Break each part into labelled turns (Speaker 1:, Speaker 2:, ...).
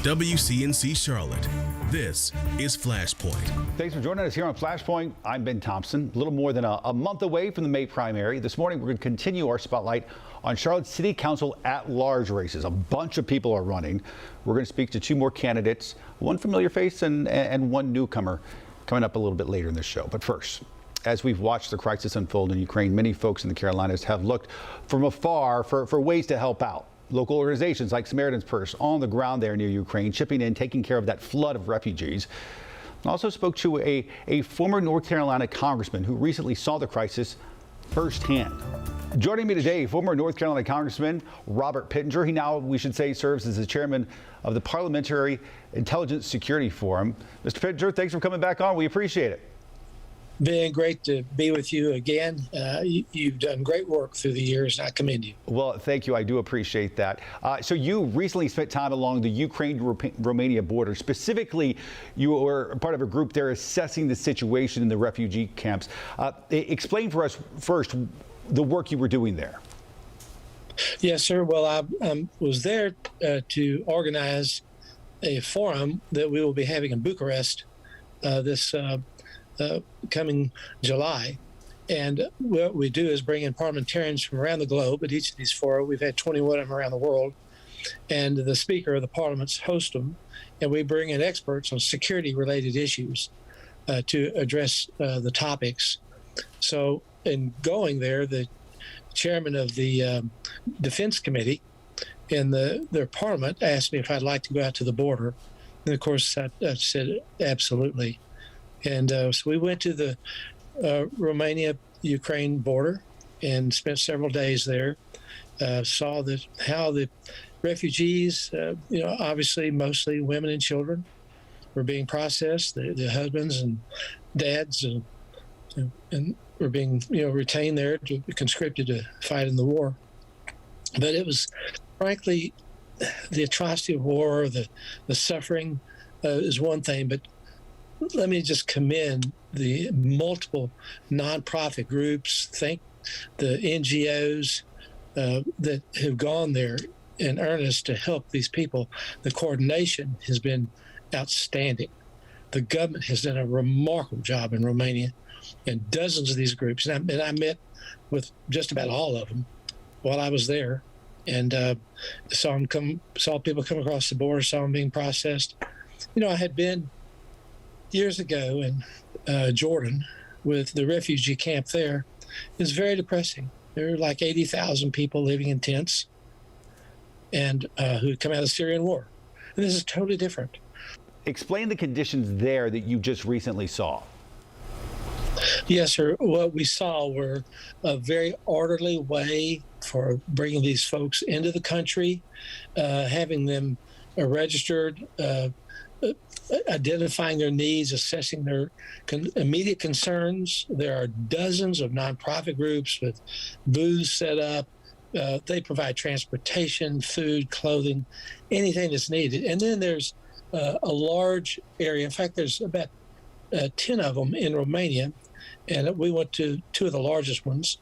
Speaker 1: WCNC Charlotte. This is Flashpoint.
Speaker 2: Thanks for joining us here on Flashpoint. I'm Ben Thompson. A little more than a month away from the May primary. This morning, we're going to continue our spotlight on Charlotte City Council at-large races. A bunch of people are running. We're going to speak to two more candidates, one familiar face and one newcomer, coming up a little bit later in the show. But first, as we've watched the crisis unfold in Ukraine, many folks in the Carolinas have looked from afar for ways to help out. Local organizations like Samaritan's Purse on the ground there near Ukraine, chipping in, taking care of that flood of refugees. Also spoke to a former North Carolina congressman who recently saw the crisis firsthand. Joining me today, former North Carolina Congressman Robert Pittenger. He now, we should say, serves as the chairman of the Parliamentary Intelligence Security Forum. Mr. Pittenger, thanks for coming back on. We appreciate it.
Speaker 3: Ben, great to be with you again. You've done great work through the years, and I commend you.
Speaker 2: Well, thank you. I do appreciate that. So you recently spent time along the Ukraine-Romania border. Specifically, you were part of a group there assessing the situation in the refugee camps. Explain for us first the work you were doing there.
Speaker 3: Yes, sir. Well, I was there to organize a forum that we will be having in Bucharest this coming July. And what we do is bring in parliamentarians from around the globe at each of these fora. We've had 21 of them around the world. And the Speaker of the Parliaments hosts them. And we bring in experts on security-related issues to address the topics. So in going there, the chairman of the Defense Committee in their parliament asked me if I'd like to go out to the border. And of course, I said absolutely. And so we went to the Romania-Ukraine border and spent several days there. Saw how the refugees, obviously mostly women and children, were being processed. The husbands and dads and were being retained there to be conscripted to fight in the war. But it was, frankly, the atrocity of war, the suffering is one thing, but let me just commend the multiple nonprofit groups, thank the NGOs that have gone there in earnest to help these people. The coordination has been outstanding. The government has done a remarkable job in Romania, and dozens of these groups. And I met with just about all of them while I was there, and saw people come across the border, saw them being processed. I had been years ago in Jordan with the refugee camp there. It's very depressing. There were like 80,000 people living in tents and who had come out of the Syrian war. And this is totally different.
Speaker 2: Explain the conditions there that you just recently saw.
Speaker 3: Yes, sir. What we saw were a very orderly way for bringing these folks into the country, having them registered, identifying their needs, assessing their immediate concerns. There are dozens of nonprofit groups with booths set up. They provide transportation, food, clothing, anything that's needed. And then there's a large area. In fact, there's about 10 of them in Romania, and we went to two of the largest ones.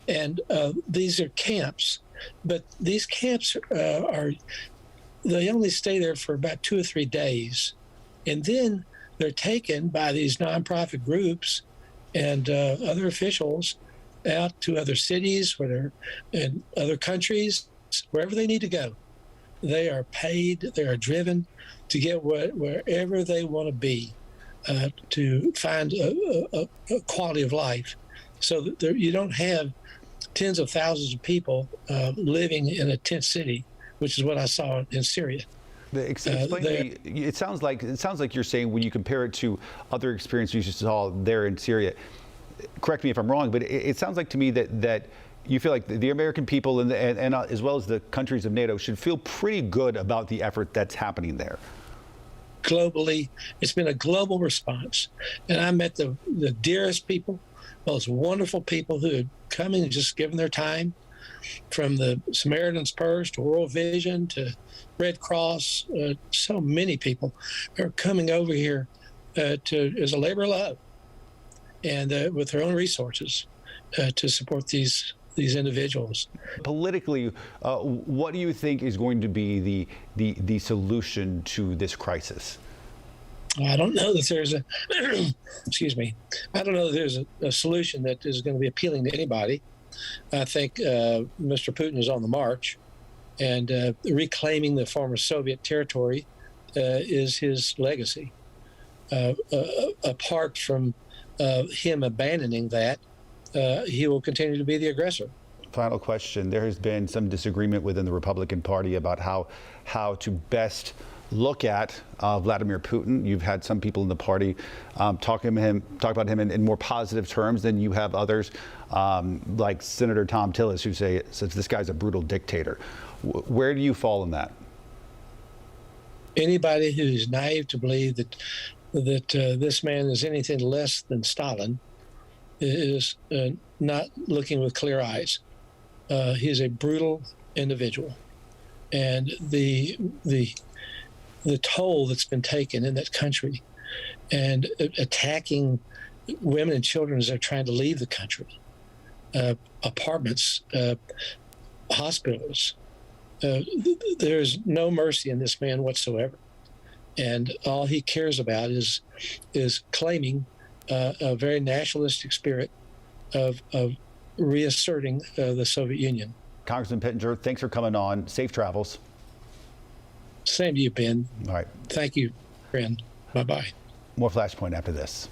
Speaker 3: And these are camps, but these camps they only stay there for about 2 or 3 days. And then they're taken by these nonprofit groups and other officials out to other cities and other countries, wherever they need to go. They are paid, they are driven to get wherever they want to be, to find a quality of life. So that you don't have tens of thousands of people living in a tent city, which is what I saw in Syria.
Speaker 2: It sounds like you're saying, when you compare it to other experiences you saw there in Syria, correct me if I'm wrong, but it sounds like to me that you feel like the American people and as well as the countries of NATO should feel pretty good about the effort that's happening there.
Speaker 3: Globally, it's been a global response. And I met the dearest people, most wonderful people who had come in and just given their time, from the Samaritan's Purse to World Vision to Red Cross. So many people are coming over here as a labor of love and with their own resources to support these these individuals.
Speaker 2: Politically, what do you think is going to be the solution to this crisis?
Speaker 3: I don't know that there's a excuse me. I don't know that there's a solution that is going to be appealing to anybody. I think Mr. Putin is on the march, and reclaiming the former Soviet territory is his legacy. Apart from him abandoning that, he will continue to be the aggressor.
Speaker 2: Final question. There has been some disagreement within the Republican Party about how to best look at Vladimir Putin. You've had some people in the party talk about him in more positive terms than you have others, like Senator Tom Tillis, who says this guy's a brutal dictator. Where do you fall in that?
Speaker 3: Anybody who is naive to believe that this man is anything less than Stalin is not looking with clear eyes. He's a brutal individual, and the toll that's been taken in that country, and attacking women and children as they're trying to leave the country, apartments, hospitals. There's no mercy in this man whatsoever, and all he cares about is claiming a very nationalistic spirit of reasserting the Soviet Union.
Speaker 2: Congressman Pittenger, thanks for coming on. Safe travels.
Speaker 3: Same to you, Ben.
Speaker 2: All right.
Speaker 3: Thank you, friend. Bye-bye.
Speaker 2: More Flashpoint after this.